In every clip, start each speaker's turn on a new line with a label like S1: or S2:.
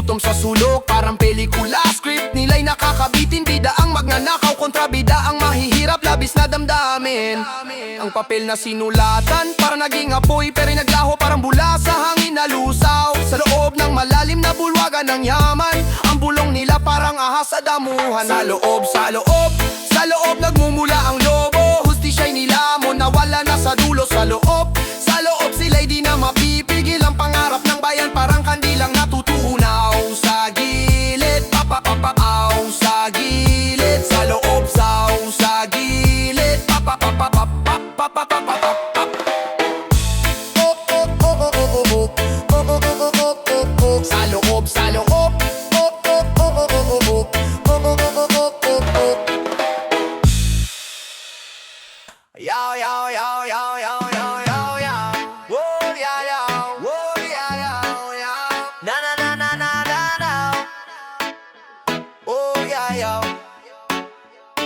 S1: gutom sa sulok, parang pelikula. Script nila'y nakakabitin, bida ang magnanakaw, kontra bida ang mahihirap, labis na damdamin. Ang papel na sinulatan, para naging apoy, pero naglaho parang bula sa hangin na lusaw. Sa loob ng malalim na bulwagan ng yaman, ang bulong nila parang ahas sa damuhan. Sa loob, sa loob, sa loob nagmumula ang lobo. Hustisya'y nilamon, nawala na sa dulo. Sa loob sila'y di na mapipigil. Ang pangarap ng bayan parang kandilang natutunaw. Sa gilid, papapapaaw. Sa gilid, sa loob, sa gilid, papapapapapapapapapapap. Sa loob, sa loob. Yaw, yaw, yaw, yaw, yaw, yaw, yaw, yaw. Whoa, yaw, yaw. Whoa, yaw, yaw, yaw. Na, na, na, na, na, na, na. Oh, yaw, yaw.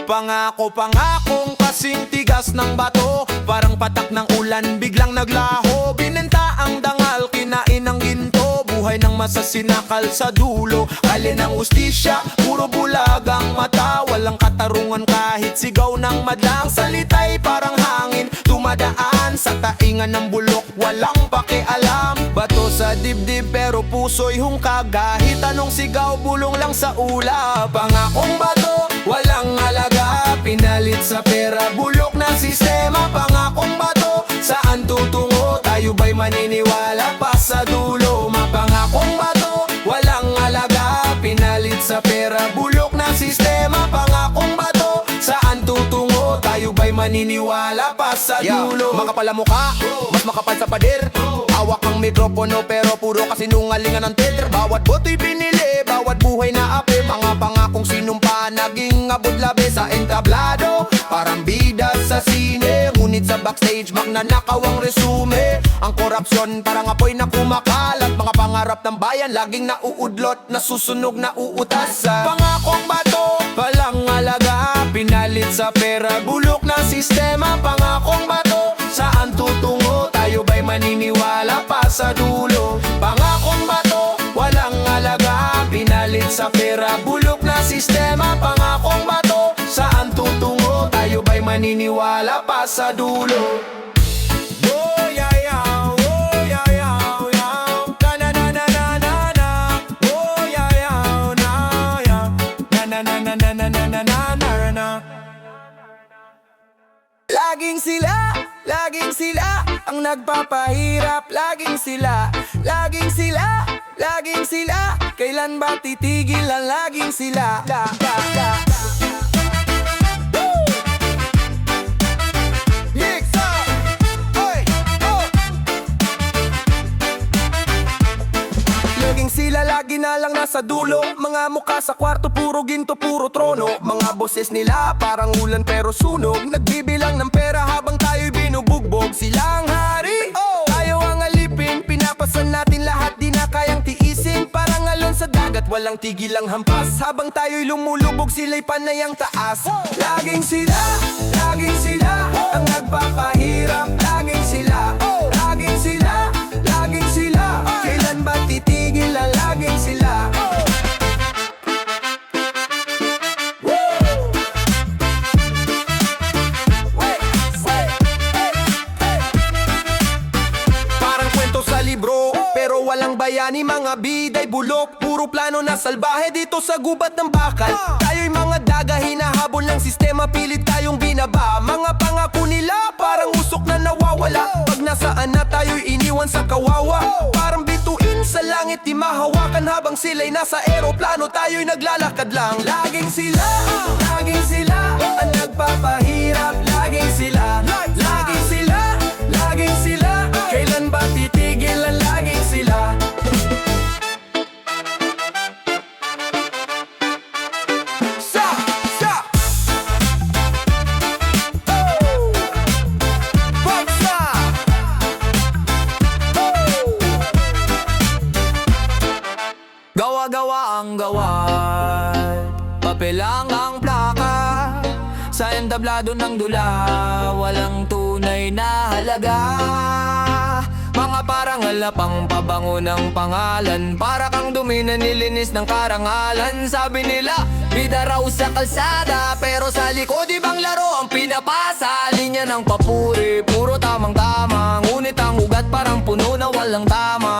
S2: Pangako, pangakong kasing tigas ng bato, parang patak ng ulan, biglang naglaho. Binenta ang dangal, kinain ng ginto, buhay ng masasinakal sa dulo. Alin ang ustisya, puro bulag ang mata, walang katarungan kahit sigaw ng madlang. Salita'y parang hangin, tumadaan sa taingan ng bulok, walang pakialam. Bato sa dibdib pero puso'y hungkag, kahit anong sigaw, bulong lang sa ulap. Pangakong bato, walang alaga, pinalit sa pera, bulok na sistema. Pangakong bato, saan tutungo? Tayo ba'y maniniwala pa sa dulo? Mapangakong bato, walang alaga, pinalit sa pera, bulok na sistema. Pangakong bato, saan tutungo? Tayo ba'y maniniwala pa sa dulo?
S1: Makapal ang mukha, mas makapal sa pader. Hawak ang mikropono pero puro kasinungalingan ng teller. Bawat boto'y pinili, bawat buhay na ape. Mga pangakong sinumpa, naging abot labi sa entablado. Parang bida sa sine, ngunit sa backstage magnanakaw ang resume. Ang korupsyon parang apoy na kumakalat. Mga pangarap ng bayan laging nauudlot, nasusunog na uutasan.
S2: Pangakong bato, walang alaga, pinalit sa pera, bulok na sistema. Pangakong bato, saan tutungo? Tayo ba'y maniniwala pa sa dulo? Pangakong bato, walang alaga, pinalit sa pera, bulok na sistema. Pangakong bato, saan tutungo? Tayo ba'y maniniwala pa sa dulo? Oh, yeah, yeah. Oh, yeah, yeah, yeah. Na, na, na, na, na, na. Oh, yeah, yeah, na, yeah. Na, na, na, na, na, na, na, na, na, na.
S1: Laging sila ang nagpapahirap. Laging sila kailan ba titigil ang laging sila? Laging sila, lagi na lang nasa dulo. Mga mukha sa kwarto, puro ginto, puro trono. Mga boses nila parang ulan pero sunog. Nagbibilang ng pera habang tayo'y binubugbog. Sila ang hari, tayo ang alipin. Pinapasan natin lahat, di na kayang tiisin. Parang alon sa dagat, walang tigil ang hampas. Habang tayo'y lumulubog, sila'y panay ang taas. Laging sila ang nagpapahirap. Laging sila kailan ba titigil ang laging sila?
S2: bayani, mga biday bulok. Puro plano na salbahe dito sa gubat ng bakal. Tayo'y mga daga, hinahabol ng sistema, pilit tayong binaba. Mga pangako nila, parang usok na nawawala. Pag nasaan na tayo'y iniwan sa kawawa. Parang bituin sa langit, di mahawakan. Habang sila'y nasa eroplano, tayo'y naglalakad lang. Laging sila ang nagpapahirap. Laging sila, laging sila, laging sila. Kailan ba titigil ang laging sila? Sa! Oh! Bagsa! Oh! Gawa-gawa ang gawad, papelang ang plaka. Sa entablado ng dula, walang tunay na halaga. Mga parangal na pang pabango ng pangalan, para kang dumi na nilinis ng karangalan. Sabi nila, bida raw sa kalsada, pero sa likod ibang laro ang pinapasa. Linya ng papuri, puro tamang-tama, ngunit ang ugat parang puno na walang tama.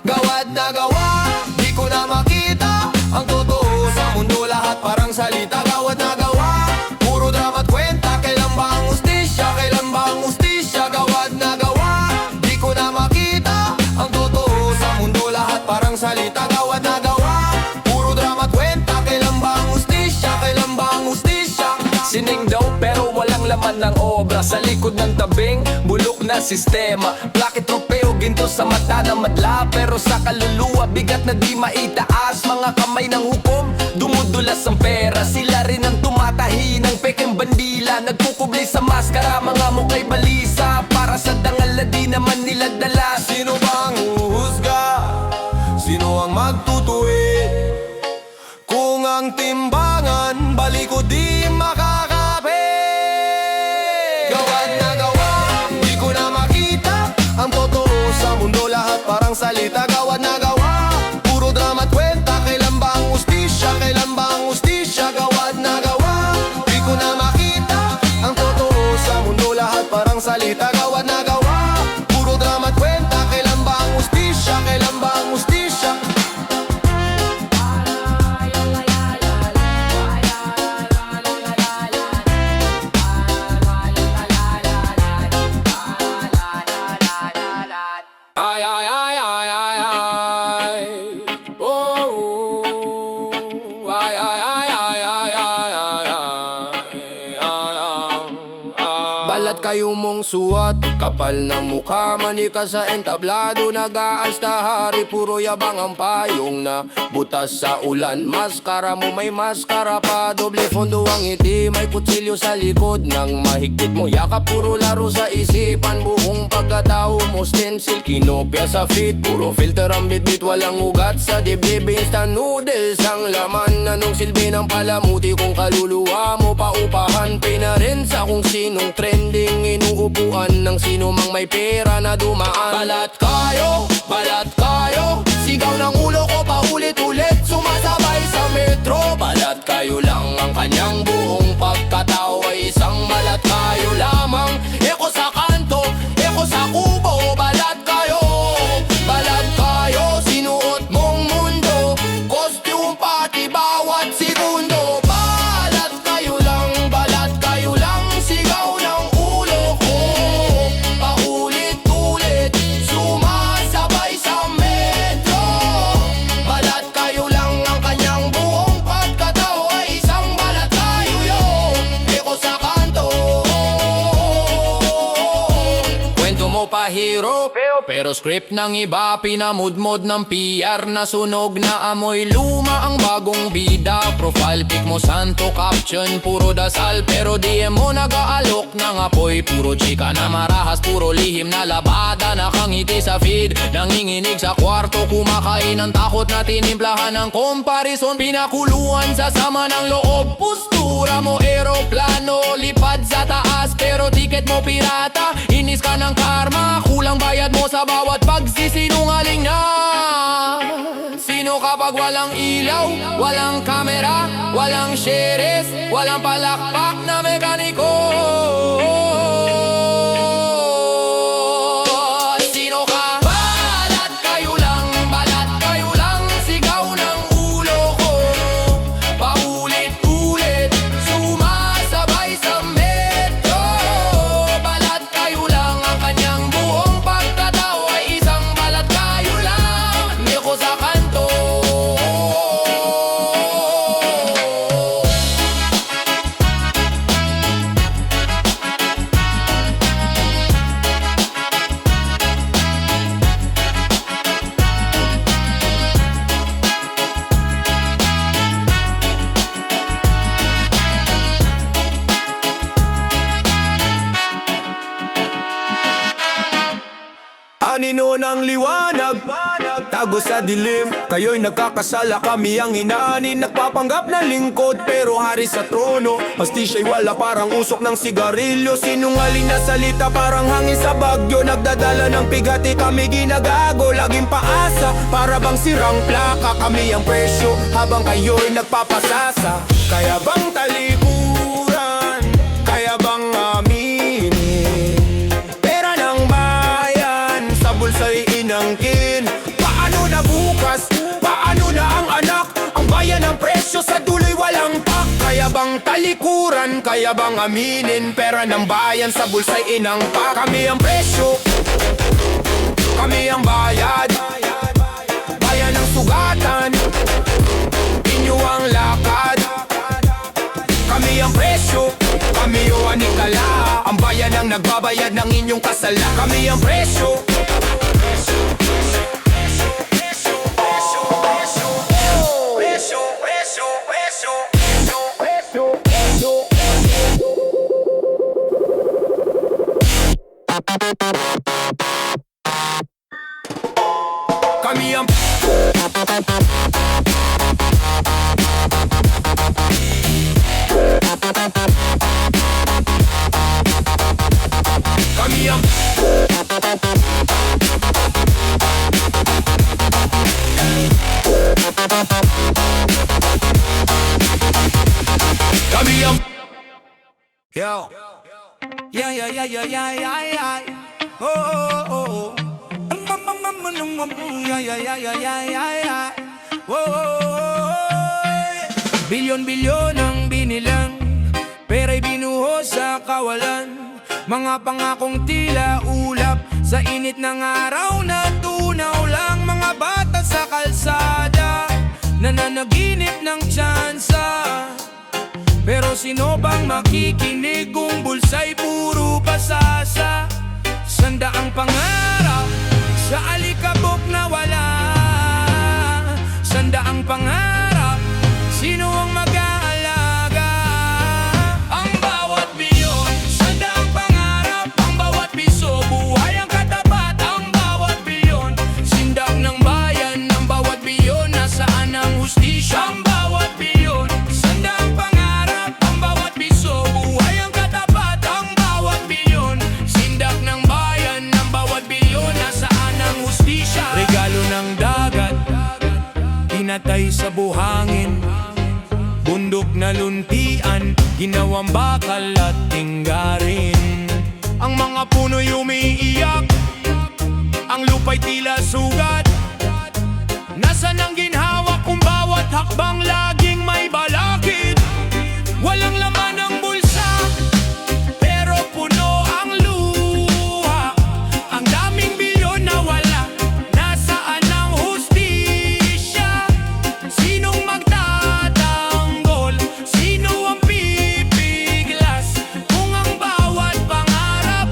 S2: Gawad na gawad, di ko na makita ang totoo sa mundo, lahat parang salita. Gawad na gawad, puro drama at kwenta. Kailan ba ang ustisya? Kailan ba ang ustisya? Gawad na gawad, di ko na makita ang totoo sa mundo, lahat parang salita. Gawad na gawad, puro drama at kwenta. Kailan ba ang ustisya? Kailan ba ang ustisya? Sining daw pero walang laman ng obra. Sa likod ng tabing, bulok na sistema. Plakit, tropeo, ginto sa mata na madla, pero sa kaluluwa, bigat na di maitaas. Mga kamay ng hukom, dumudulas ang pera. Sila rin ang tumatahi ng pekeng bandila. Nagkukubli sa maskara, mga mukha'y balisa. Para sa dangal na di naman nila dala. Sino ba ang huhusga? Sino ang magtutuwid? Kung ang timbangan, balik ko di makakapit. Gawad na gawad, di ko na makita ang totoo sa mundo, lahat parang salita. Gawad na gawad, puro drama at kwenta. Kailan ba ang ustisya? Kailan ba ang ustisya? Gawad na gawad, di ko na makita ang totoo sa mundo, lahat parang salita. Gawad na gawad, puro drama at kwenta. Kailan ba ang ustisya? Kailan ba ang ustisya? Ay, ay, ay, ay, ay, ay. Oh, ay, ay, ay, ay, ay, ay, ay. Balat kayo mong suwat, kapal ng mukha, manika sa entablado. Nag-aasta hari, puro yabang ang payong na butas sa ulan. Maskara mo may maskara pa, doble fondo ang ngiti. May kutsilyo sa likod ng mahigpit mo yakap, puro laro sa isipan. Buong pagkatao mo stencil, kinopya sa feet. Puro filter ang bitbit, walang ugat sa dibdib. Instant noodles ang laman, anong silbi ng palamuti kung kaluluwa mo paupahan. Pina rin sa kung sinong trending, inuupuan ng sino mang may pera na dumaan. Balat kayo, sigaw ng ulo ko paulit-ulit, sumasabay sa metro. Balat kayo lang, ang kanyang buong pagkatao ay isang balat kayo lamang. Eko sa kanto, eko sa kubo. Balat kayo, sinuot mong mundo, costume pati bawat segundo. Balat kayo lang, sigaw ng ulo ko paulit-ulit, sumasabay sa metro. Balat kayo lang, ang kanyang buong pagkatao ay isang balat kayo yun. Eko sa kanto, kwento mo pa hero, pero script ng iba, pinamudmod ng PR. Nasunog na amoy luma ang bagong bida. Profile pic mo santo, caption puro dasal, pero DM mo nag-aalok ng apoy. Puro chika na marahas, puro lihim na labada. Nakangiti sa feed, nanginginig sa kwarto. Kumakain ng takot na tinimplahan ng comparison. Pinakuluan sa sama ng loob. Postura mo eroplano, lipad sa taas, pero tiket mo pirata. Inis ka ng karma, kulang bayad mo sa bawat pagsisinungaling na. Sino kapag walang ilaw, walang kamera, walang sheres, walang palakpak na mekaniko? anino ng liwanag, tago sa dilim. Kayo'y nagkakasala, kami ang hinaanin. Nagpapanggap na lingkod, pero hari sa trono. Hastisya'y wala, parang usok ng sigarilyo. Sinungaling na salita, parang hangin sa bagyo. Nagdadala ng pigati, kami ginagago. Laging paasa, para bang sirang plaka. Kami ang presyo, habang kayo'y nagpapasasa. Kaya bang talikuran, kaya bang aminin? Pera ng bayan, sa bulsa'y inangkin. Paano na bukas, paano na ang anak? Ang bayan ng presyo, sa dulo'y walang pak. Kaya bang talikuran, kaya bang aminin? Pera ng bayan, sa bulsa'y inangpak. Kami ang presyo, kami ang bayad. Bayan ng sugatan, inyo ang lakad. Kami ang presyo, kami o anikala. Ang bayan ang nagbabayad ng inyong kasala. Kami ang presyo. Kami ang kami ang kami ang yo yeah yeah yeah yeah yeah yeah yeah oh oh oh yeah yeah yeah yeah yeah yeah yeah oh bilyon-bilyon ang binilang, pera'y binuhos sa kawalan. Mga pangakong tila ulap, sa init ng araw na tunaw lang. Mga bata sa kalsada, nananaginip ng tsansa. Pero sino bang makikinig kung bulsa'y puro pasasa? Sandaang pangarap, sa alikabok na wala. Sandaang pangarap, sino ang mag-aalaga? Ang bawat bilyon, sandaang pangarap. Ang bawat piso, buhay ang katapat. Ang bawat bilyon, sindak ng bayan. Ang bawat bilyon, nasaan ang hustisya? Ang bawat bilyon, sandaang pangarap. Ang bawat piso, buhay ang katapat. Ang bawat bilyon, sindak ng bayan. Ang bawat bilyon, nasaan ang hustisya? Regalo ng dagat, pinatay sa buhangin. Bundok na luntian, ginawang bakal at tinggarin. Ang mga puno'y umiiyak, ang lupa'y tila sugat. Nasaan ang ginhawa kung bawat hakbang laging may balakid? Walang laman ang bulsa, pero puno ang luha. Ang daming bilyon na wala, nasaan ang hustisya? Sinong magtatanggol? Sino ang pipiglas? Kung ang bawat pangarap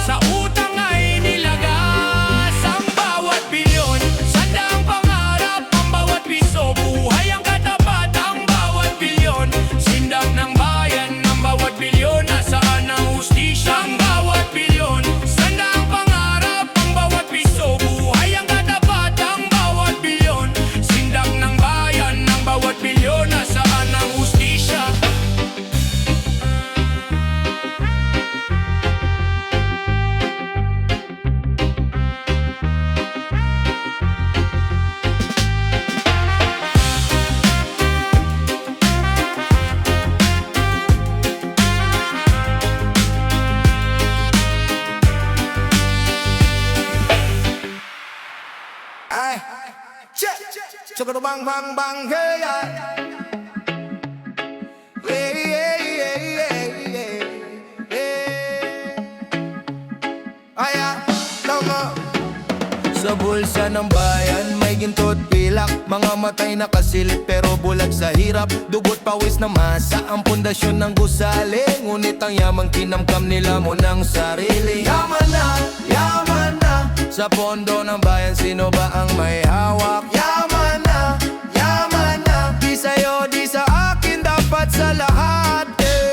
S2: sa utang ay nilagas. Ang bawat bilyon, sandaang pangarap. Ang bawat piso, buhay ang katapat. Ang bawat bilyon, sindak ng bayan. Ang bawat bilyon, nasaan ang hustisya? Ang bawat bilyon, sandaang pangarap. Ang bawat piso, buhay ang katapat. Ang bawat bilyon, sindak ng bayan. Ang bawat bilyon, nasaan ang hustisya?
S1: Ay, check, check it bang bang bang, hey, hey, hey, hey, hey, hey. Ay, tama.
S2: Sa bulsa ng bayan, may ginto't pilak. Mga matay nakasilip pero bulag sa hirap. Dugot pawis na masa, ang pundasyon ng gusali. Ngunit ang yamang kinamkam nila mo ng sarili.
S1: Yaman na, yaman na.
S2: Sa pondo ng bayan, sino ba ang may hawak?
S1: Yaman na, yaman na.
S2: Di sa'yo, di sa akin, dapat sa lahat.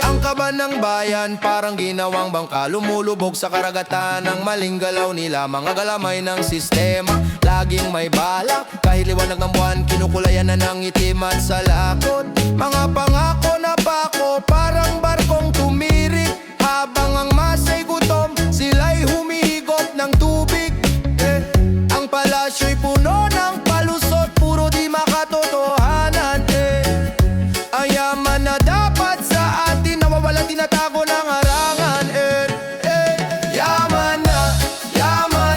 S2: Ang kaban yaman ng bayan parang ginawang bangka, lumulubog sa karagatan ng maling galaw nila. Mga galamay ng sistema, laging may bala. Kahit liwanag ng buwan, kinukulayan na ng itim at salakot. Mga pangako na pako, parang barkong tumirik. Habang ang masa'y gutom, sila'y humihigop ng tubig. Ang palasyo'y puno ng palusot, puro di makatotohanan. Ang yaman na dapat sa atin, nawawalang tinatago ng harangan. Yaman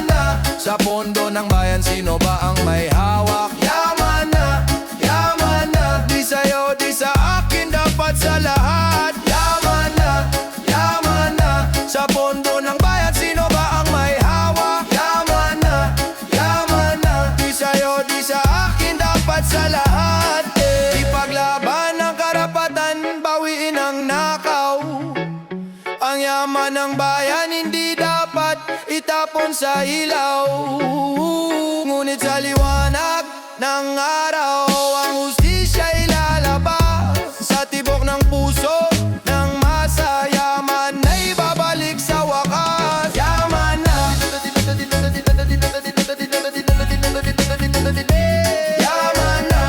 S2: na, sa pondo ng bayan, sino ba ang may hawak? Yaman na, di sa'yo, di sa akin, dapat sa lahat. Yaman na, sa pondo ng bayan, sino ba ang may hawak? Yaman na, di sa'yo, di sa akin, dapat sa lahat. Ipaglaban ang karapatan, bawiin ang nakaw. Ang yaman ng bayan, hindi dapat itapon sa ilaw. Ngunit sa liwanag ng araw, ang hustisya'y lalabas. Sa tibok ng puso ng masa, yaman na'y babalik sa wakas. Yaman na, yaman na, yaman na,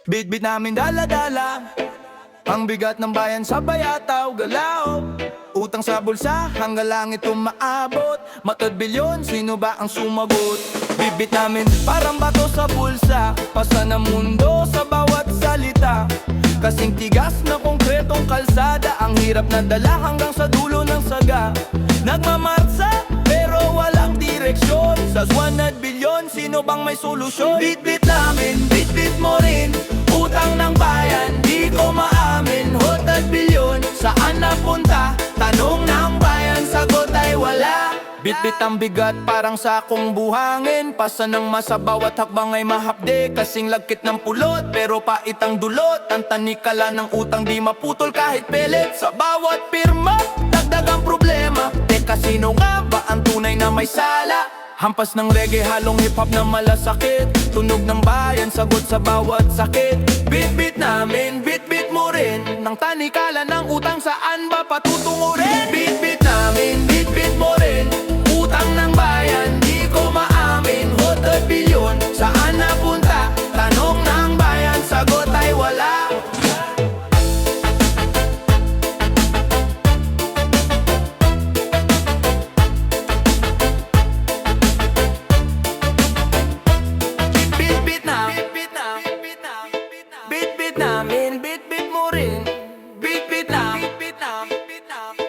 S2: Bit-bit namin dala-dala, ang bigat ng bayan sa bayataw galaw. Utang sa bulsa hanggang langit umaabot, matod bilyon, sino ba ang sumagot? Bit-bit namin parang bato sa bulsa, pasa ng mundo sa bawat salita. Kasing tigas na konkretong kalsada, ang hirap na dala hanggang sa dulo ng saga. Nagmamarsa pero walang direksyon, sa 100 bilyon, sino bang may solusyon? Bit-bit namin, bit-bit mo rin, utang ng bayan, di ko maamin. Hotad bilyon, saan napunta? Tanong ng bayan, sagot ay wala. Bit-bit ang bigat, parang sakong buhangin, pasa ng masa, bawat hakbang ay mahapde. Kasing lagkit ng pulot, pero pait ang dulot. Ang tanikala ng utang, di maputol kahit pelet. Sa bawat pirma, dagdag ang problema. Teka, sino nga ba ang tunay na may sala? Hampas ng reggae, halong hip-hop na malasakit. Tunog ng bayan, sagot sa bawat sakit. Bit-bit namin, bit-bit mo rin, ng tanikala ng utang, saan ba patutungo rin? Bit-bit namin, bit-bit mo rin, utang ng bayan, di ko maamin. Hotad bilyon, saan napunta? Tanong ng bayan, sagot ay wala. Namin, bit-bit mo rin, bit-bit na,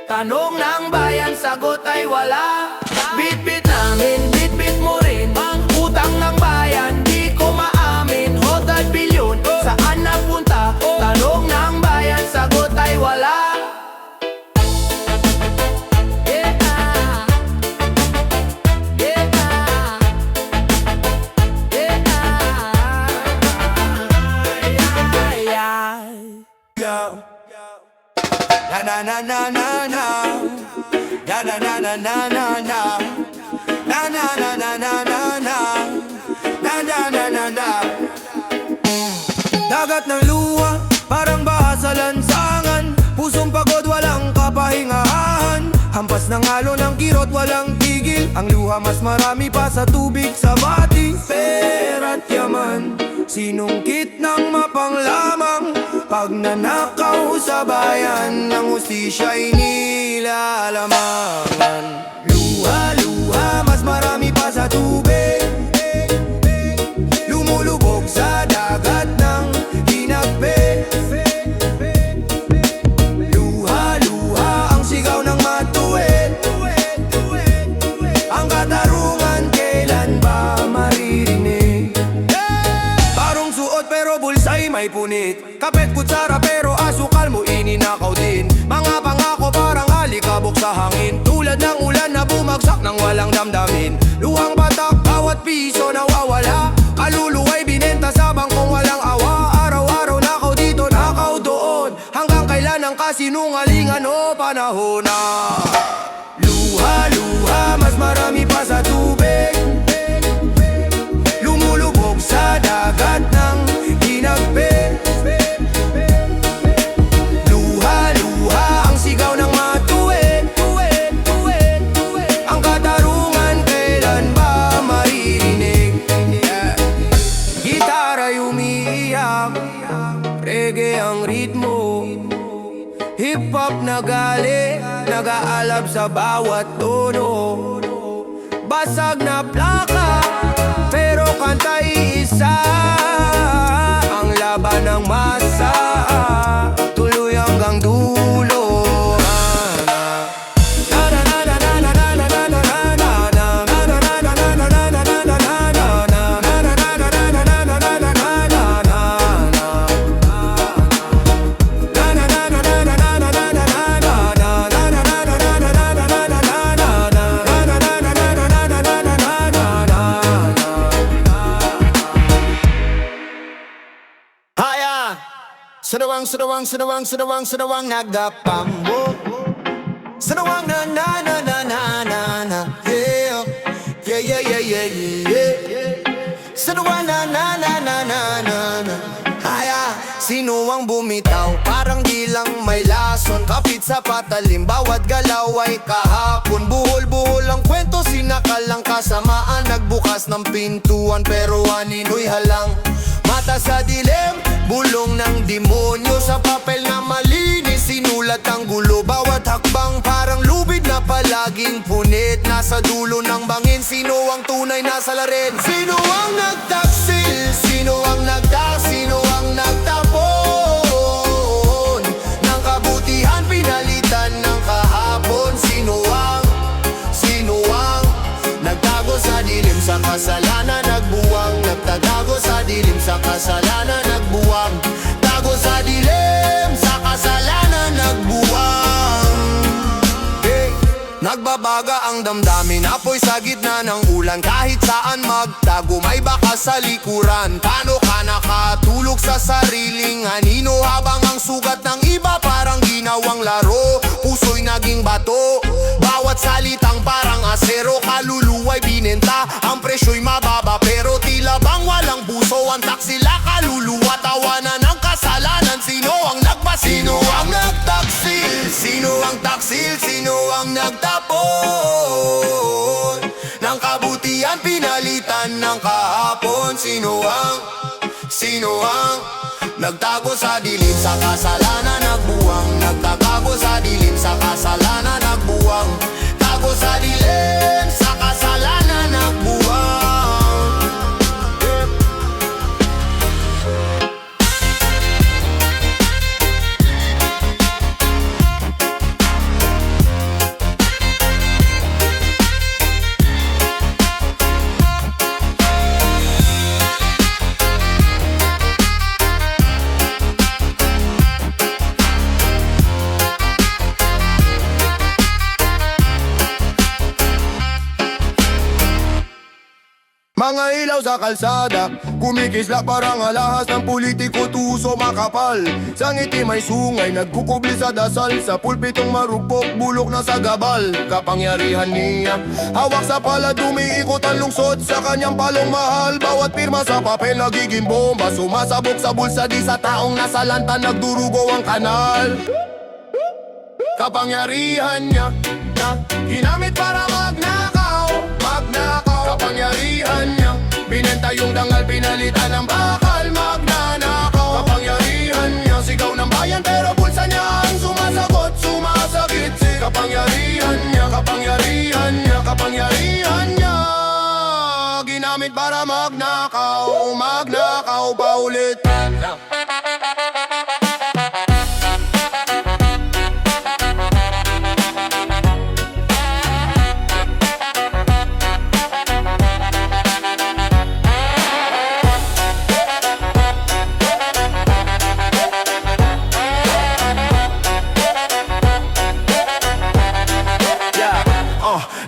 S2: tanong ng bayan, sagot ay wala. Bit-bit namin, bit-bit mo rin, ang utang ng bayan, di ko maamin. Hotad bilyon, saan napunta? Tanong ng bayan, sagot ay wala. Na na na na na, na na na na na na na, na na na na na na na, na na na na na. Dagat ng luha, parang baha sa lansangan, pusong pagod, walang kapahingahan. Hampas ng halo ng kirot, walang tigil, ang luha mas marami pa sa tubig sa bati. Pera't yaman, sinungkit ng mapanglamang, pag nanakaw sa bayan, ng hustisya'y nilalamangan. Luha-luha, mas marami pa sa tubig, lumulubog sa dagat ng hinagpit. Luha-luha, ang sigaw ng matuwid, ang katarungan, kailan ba maririnig? Parong suot pero bulsa'y may punit, kapet kutsara pero asukal mo ininakaw din. Mga pangako parang alikabok sa hangin, tulad ng ulan na bumagsak ng walang damdamin. Luhang batak, bawat piso nawawala, kaluluwa'y binenta sa bangkong walang awa. Araw-araw nakaw dito, nakaw doon, hanggang
S1: sinungalingan o panahon na luha-luha, mas marami pa sa tubig, lumulubog sa dagat ng hinagpit. Luha-luha ang sigaw ng matuwid, ang katarungan kailan ba maririnig? Gitara'y umiiyak, reggae ang ritmo, hip-hop na gali, nag-aalab sa bawat tono. Basag na plaka, pero kanta'y isa, ang laban ng masa, tuloy hanggang dulo.
S2: Sanawang nagapambo. Sanawang na na na na na na na. Yeah, yeah, yeah, yeah, yeah, yeah. Sanawang na na na na na na na. Haya, sino ang bumitaw? Parang di lang may lason, kapit sa patalim, bawat galaw ay kahapon. Buhol-buhol ang kwento, sinakalang kasamaan, nagbukas ng pintuan pero anino'y halang. Mata sa dilim, bulong ng demonyo, sa papel na malinis, sinulat ang gulo. Bawat hakbang parang lubid na palaging punit, nasa dulo ng bangin, sino ang tunay na salarin? Sino ang nagtaksil? Sino ang sino ang nagtapon ng kabutihan, pinalitan ng kahapon? Sino ang nagtago sa dilim, sa kasalanan nagbuwang? Nagtatago sa dilim, sa kasalanan nagbuwang. Tago sa dilim, sa kasalanan nagbuwang. Hey, nagbabaga ang damdamin, apoy sa gitna ng ulan. Kahit saan magtago, may baka sa likuran. Paano ka nakatulog sa sariling anino, habang ang sugat ng iba parang ginawang laro? Puso'y naging bato, bawat salitang parang asero. Kaluluwa'y binenta, ang presyo'y mababa, pero tila bang walang puso ang taksila. Kaluluwa, tawanan ng kasalanan. Sino ang Sino ang nagtaksil? Sino ang taksil? Sino ang nagtapon ng kabutihan, pinalitan ng kahapon? Sino ang nagtago sa dilim, sa kasalanan nagbuwang? Nagtatago sa dilim, sa kasalanan nagbuwang. Tago sa dilim, sa kasalanan nagbuwang.
S1: Mga ilaw sa kalsada, kumikisla parang alahas ng politiko, tuso makapal. Sa ngiti may sungay, nagkukubli sa dasal, sa pulpitong marupok, bulok na sa gabal. Kapangyarihan niya, hawak sa palad, umiikot ang lungsod sa kanyang palong mahal. Bawat pirma sa papel nagiging bomba, sumasabog sa bulsa, di sa taong nasa lanta nagdurugo ang kanal. Kapangyarihan niya, na ginamit para magnakaw. Kapangyarihan niya, binenta yung dangal, pinalitan ng bakal, magnanakaw. Kapangyarihan niya, sigaw ng bayan, pero bulsa niya ang sumasagot, sumasakit. Kapangyarihan niya, kapangyarihan niya, kapangyarihan niya, ginamit para magnakaw, magnakaw pa ulit.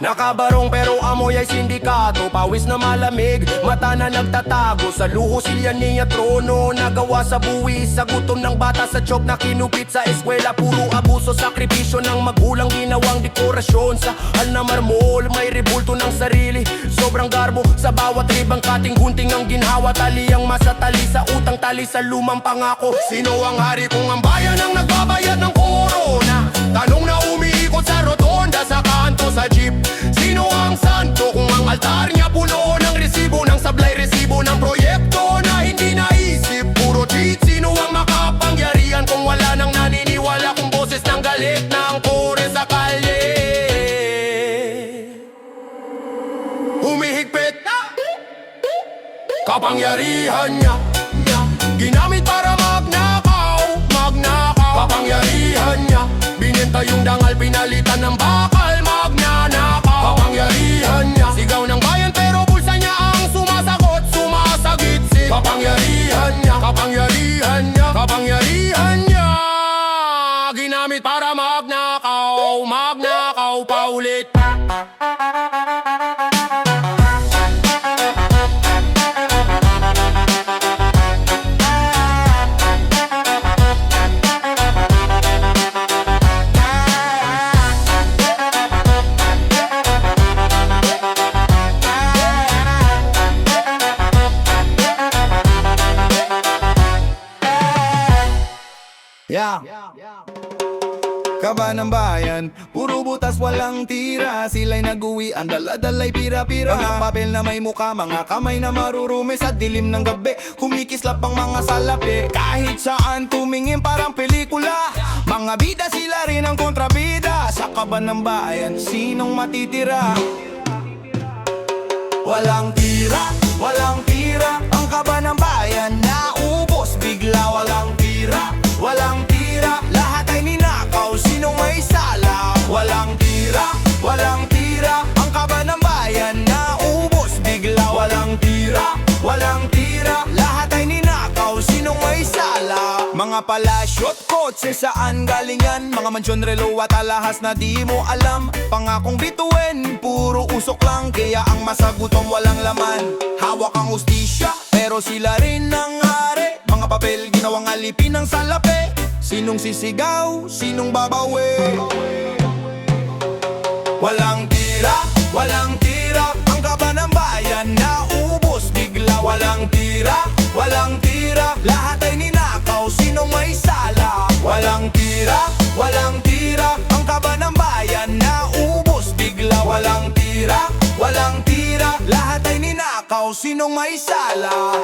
S2: Nakabarong pero amoy ay sindikato. Pawis na malamig, mata na nagtatago. Sa luho silya niya trono, nagawa sa buwis. Sa gutom ng bata, sa chok na kinupit sa eskwela. Puro abuso, sakripisyo ng magulang, ginawang dekorasyon. Sa hal na marmol, may rebulto ng sarili. Sobrang garbo, sa bawat ribang kating gunting ang ginhawa. Tali ang masatali sa utang, tali sa lumang pangako. Sino ang hari kung ang bayan ang nagbabayad ng korona? Tanong na umiikot sa rotonda, sa kanto, sa jeep. Sino ang santo kung ang altar niya puno ng resibo, ng sablay resibo ng proyekto na hindi naisip? Puro cheat. Sino ang makapangyarihan kung wala nang naniniwala, kung boses ng galit ng kore sa kalye? Humihigpit kapangyarihan niya, ginamit para magnakaw. Kapangyarihan niya, bininta yung dangal, pinalitan ng bakal. Magnanakaw, kapangyarihan niya, sigaw ng bayan pero bulsa niya ang sumasagot, sumasagit-sit. Kapangyarihan niya, kapangyarihan niya, kapangyarihan niya, ginamit para magnakaw. Magnakaw paulit. Kaba ng bayan, puro butas walang tira. Sila'y nag-uwi, ang daladalay pira-pira. Mga papel na may muka, mga kamay na marurumi. Sa dilim ng gabi, kumikislap ang mga salapi. Kahit saan tumingin parang pelikula, mga bida sila rin ang kontrabida. Sa kaba ng bayan, sinong matitira? Walang tira, walang tira. Ang kaba ng bayan, naubos bigla. Walang tira, walang tira. Lahat ay ninakaw, sinong may sala? Walang tira, walang tira. Ang kaba ng bayan, naubos bigla. Walang tira, walang tira. Lahat ay ninakaw, sinong may sala? Mga palasyo at kotse, saan galing yan? Mga mansyon, relo at alahas na di mo alam. Pangakong bituin, puro usok lang. Kaya ang masagutom walang laman. Hawak ang hustisya, pero sila rin ang hari. Mga papel, ginawang alipin ng salapi. Sinong sisigaw, sinong babawi? Walang tira, walang tira. Ang kaba ng bayan, naubos bigla. Walang tira, walang tira. Lahat ay ninakaw, sinong may sala? Walang tira, walang tira. Ang kaba ng bayan, naubos bigla. Walang tira, walang tira. Lahat ay ninakaw, sinong may sala?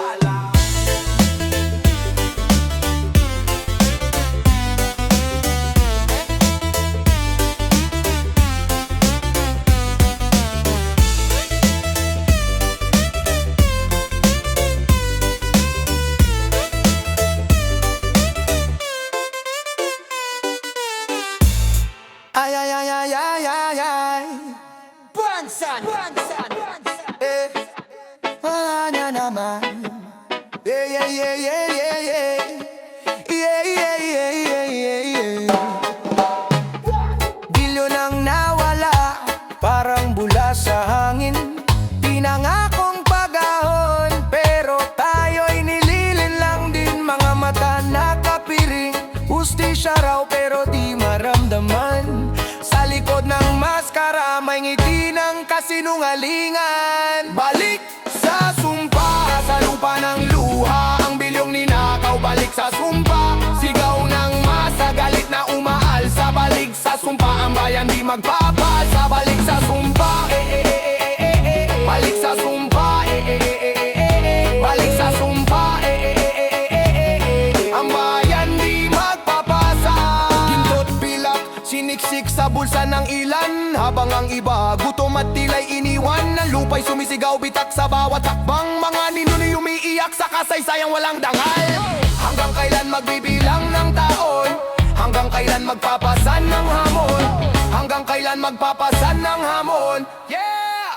S2: Ay, ay, ay, ay, ay, ay, ay. Bansan, bansan, bansan. Wala na naman. Yeah, yeah, yeah, yeah, yeah, yeah. Yeah, yeah, yeah, yeah, yeah, yeah. Bilyo nang nawala, parang bula sa hangin. Pinangakong pagahon, pero tayo'y nililin lang din. Mga mata nakapiring, hustisya raw pero di maramdaman. Sa likod ng maskara, may ngiti ng kasinungalingan. Balik sa sumpa, sa lupa ng luha. Ang bilyong ninakaw, balik sa sumpa. Sigaw ng masa, galit na umaal. Sa balik sa sumpa, ang bayan di magpapasa. Balik sa sumpa, balik sa sumpa, balik sa sumpa, ang bayan di magpapasa. Gintot pilak, siniksik sa bulsa ng ilan. Habang ang iba, gutom at tila'y iniwan. Ng lupa'y sumisigaw, bitak sa bawat hakbang. Mga ninuni umiiyak sa kasaysayang walang dangal. Hanggang kailan magbibilang ng taon? Hanggang kailan magpapasan ng hamon? Hanggang kailan magpapasan ng hamon? Yeah!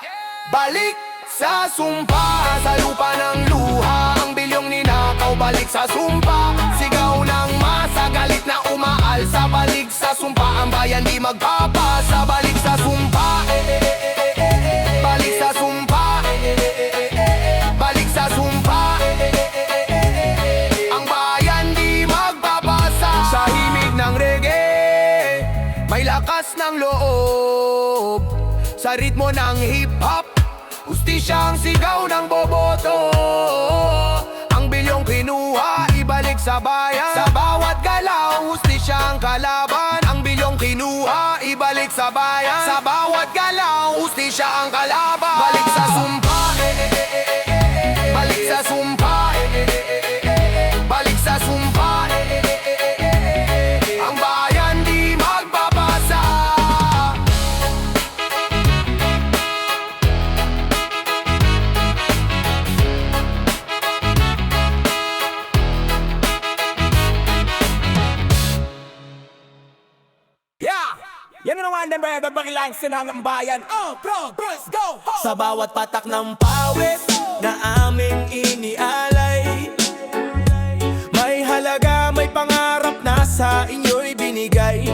S2: Balik sa sumpa, sa lupa ng luha. Ang bilyong ninakaw, balik sa sumpa. Sigaw ng masa, galit na umaal. Sa balik sa sumpa, ang bayan di magpapasa. Balik sa sumpa,
S1: may lakas ng loob sa ritmo ng hip-hop. Hustisya ang sigaw ng boboto. Ang bilyong kinuha, ibalik sa bayan. Sa bawat galaw, hustisya ang kalaban. Ang bilyong kinuha, ibalik sa bayan. Sa bawat galaw, hustisya ang kalaban. Balik sa sumpa, balik sa sumpa, balik sa sumpa. Ang bayan di magbabasa.
S3: Yeah! Yan na naman din ba bakilang sinang bayan. Oh, progress, go! Ho!
S2: Sa bawat patak ng pawis na aming inialay, may halaga, may pangarap na sa inyo'y binigay.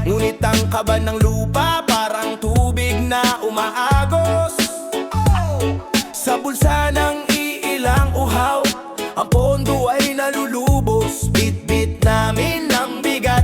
S2: Ngunit ang kaba ng lupa parang tubig na umaagos. Sa bulsa ng iilang uhaw, ang pondo ay nalulubos. Bit-bit namin ang bigat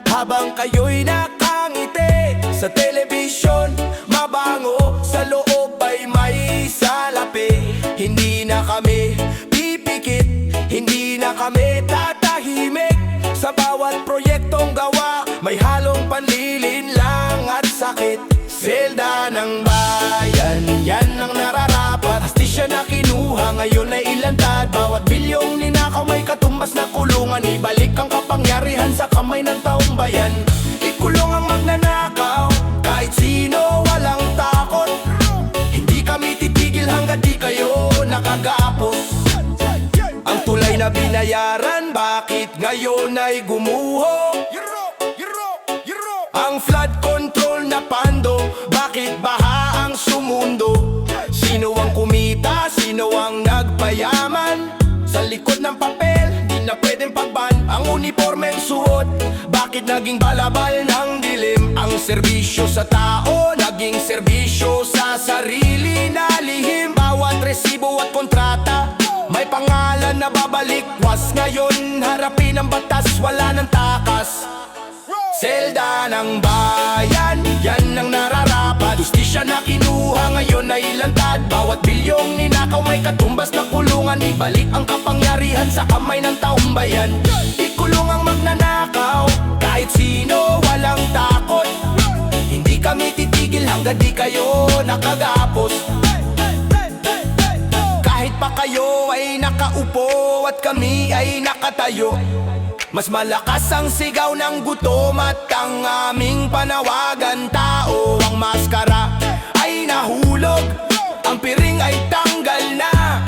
S2: habang kayo'y nakangiti. Sa telebisyon, mabango, sa loob ay may salapi. Hindi na kami pipikit, hindi na kami tatahimik. Sa bawat proyektong gawa, may halong panlilinlang at sakit. Selda ng bayan, yan ang nararapat. Hastisya na kinuha, ngayon ay ilantad. Bawat bilyong ninakaw may katumbas na kulungan. Ibalik ang kapangyarihan sa kamay ng taong bayan. Ikulong ang magnanakaw, kahit sino walang takot. Hindi kami titigil hanggat di kayo nakagapos. Ang tulay na binayaran, bakit ngayon ay gumuho? Ang flood control na pando, bakit baha ang sumundo? Sino ang kumita, sino ang nagpayaman? Sa likod ng papel, di na pwedeng pagban. Ang uniformeng suot, bakit naging balabal ng dilim? Ang serbisyo sa tao, naging serbisyo sa sarili na lihim. Bawat resibo at kontrata, may pangalan na babalikwas. Ngayon harapin ang batas, wala ng takas. Selda ng bayan, yan ang nararapat. Hustisya na kinuha, ngayon ay ilantad. Bawat bilyong ninakaw may katumbas na kulungan. Ibalik ang kapangyarihan sa kamay ng taong bayan. Ikulong ang magnanakaw, kahit sino walang takot. Hindi kami titigil hanggang di kayo nakagapos. Kahit pa kayo ay nakaupo at kami ay nakatayo, mas malakas ang sigaw ng gutom at ang aming panawagan. Tao ang maskara ay nahulog, ang piring ay tanggal na.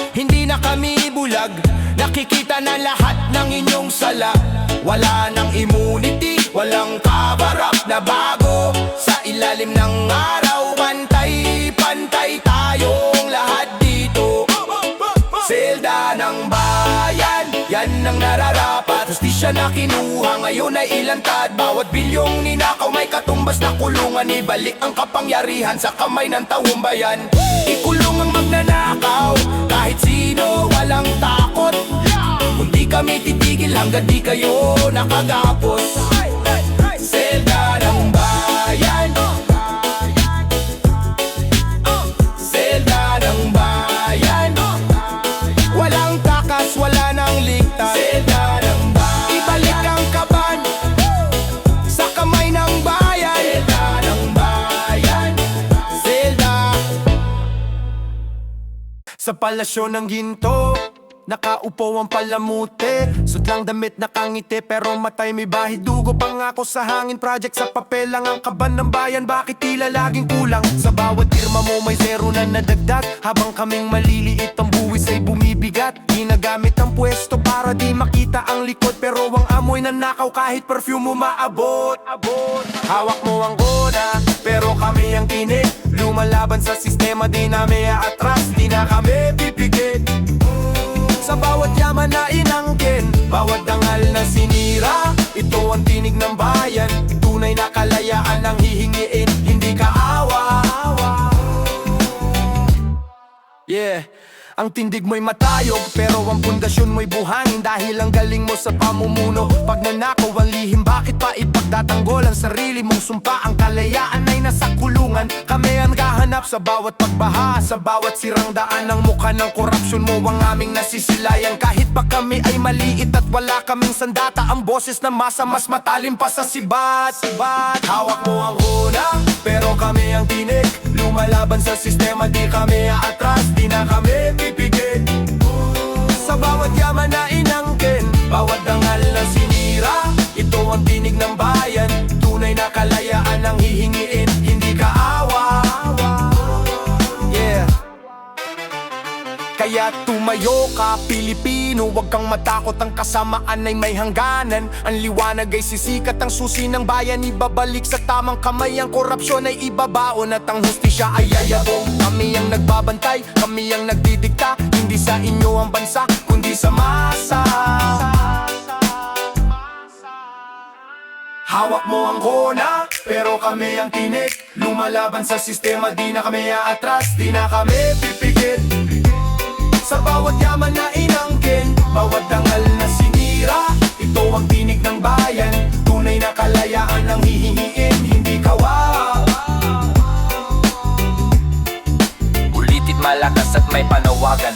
S2: Hindi na kami bulag, nakikita na lahat ng inyong sala. Wala nang immunity, walang cover-up na bago. Sa ilalim ng araw, pantay-pantay tayong lahat dito. Selda ng bayan, yan ang nararapat. Hustisya na kinuha, ngayon ay ilantad. Bawat bilyong ninakaw may katumbas na kulungan. Ibalik ang kapangyarihan sa kamay ng taong bayan. Ikulong ang magnanakaw, kahit sino walang takot. Hindi kami titigil hanggang di kayo nakagapos. Selda ng bayan, selda ng bayan. Walang takas, wala nang ligtas. Selda ng bayan, ibalik ang kaban sa kamay ng bayan. Selda ng bayan, selda. Sa palasyo ng ginto, nakaupo ang palamute. Sudlang damit nakangiti, pero matay may bahid dugo. Pangako sa hangin, project sa papel lang ang kaban ng bayan. Bakit tila laging kulang? Sa bawat firma mo may zero na nadagdag, habang kaming maliliit ang buwis ay bumibigat. Ginagamit ang pwesto para di makita ang likod, pero ang amoy na nakaw kahit perfume mo maabot. Hawak mo ang gona, pero kami ang tinik. Lumalaban sa sistema, di namin atras, di na kami pipigit. Sa bawat yaman na inangkin, bawat dangal na sinira, ito ang tinig ng bayan. Tunay na kalayaan ang hihingiin, hindi kaawa. Yeah, ang tindig mo'y matayog, pero ang pundasyon mo'y buhangin. Dahil ang galing mo sa pamumuno, pag nanakaw ang lihim, bakit pa ipagdatang sarili mong sumpa. Ang kalayaan ay nasa kulungan. Kami ang kahanap sa bawat pagbaha, sa bawat sirang daan. Ang mukha ng korupsyon mo ang aming nasisilayan. Kahit pa kami ay maliit at wala kaming sandata, ang boses ng masa mas matalim pa sa sibat. Hawak mo ang una, pero kami ang tinig. Lumalaban sa sistema, di kami aatras, di na kami pipigil. Sa bawat yaman na inangkin, bawat dangal na sinira, ito ang tinig ng bayan. Tunay na kalayaan ang hihingiin, hindi kaawa. Yeah. Kaya tumayo ka, Pilipino, huwag kang matakot, ang kasamaan ay may hangganan. Ang liwanag ay sisikat, ang susi ng bayan ibabalik sa tamang kamay. Ang korupsyon ay ibabaon at ang hustisya ay yayabong. Kami ang nagbabantay, kami ang nagdidikta, hindi sa inyo ang bansa, kundi sa masa. Hawak mo ang kona, pero kami ang tinig. Lumalaban sa sistema, di na kami aatras, di na kami pipigil. Sa bawat yaman na inangkin, bawat dangal na sinira, ito ang tinig ng bayan. Tunay na kalayaan ang hihingiin, hindi kawa.
S4: Ulitin malakas at may panawagan,